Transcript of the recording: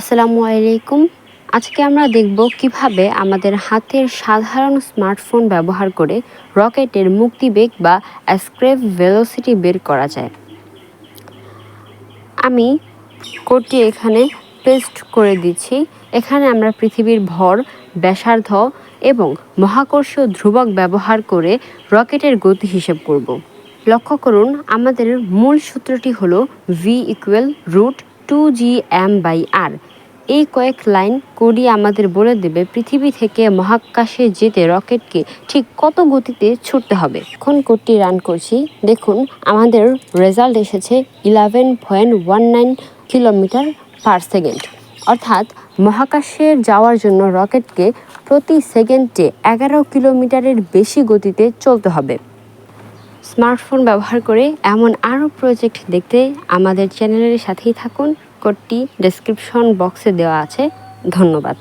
আসসালামু আলাইকুম। আজকে আমরা দেখব কিভাবে আমাদের হাতের সাধারণ স্মার্টফোন ব্যবহার করে রকেটের মুক্তিবেগ বা এস্কেপ ভেলোসিটি বের করা যায়। আমি কোডটি এখানে পেস্ট করে দিচ্ছি। এখানে আমরা পৃথিবীর ভর, ব্যাসার্ধ এবং মহাকর্ষীয় ধ্রুবক ব্যবহার করে রকেটের গতি হিসেব করব। লক্ষ্য করুন, আমাদের মূল সূত্রটি হলো v=√2gm/r। এই কয়েক লাইন কোডই আমাদের বলে দেবে পৃথিবী থেকে মহাকাশে যেতে রকেটকে ঠিক কত গতিতে ছুটতে হবে। এখন কোডটি রান করছি। দেখুন, আমাদের রেজাল্ট এসেছে 11.19 কিলোমিটার পার সেকেন্ড। অর্থাৎ মহাকাশে যাওয়ার জন্য রকেটকে প্রতি সেকেন্ডে 11 কিলোমিটারের বেশি গতিতে চলতে হবে। স্মার্টফোন ব্যবহার করে এমন আরও প্রজেক্ট দেখতে আমাদের চ্যানেলের সাথেই থাকুন। কোডটি ডেসক্রিপশন বক্সে দেওয়া আছে। ধন্যবাদ।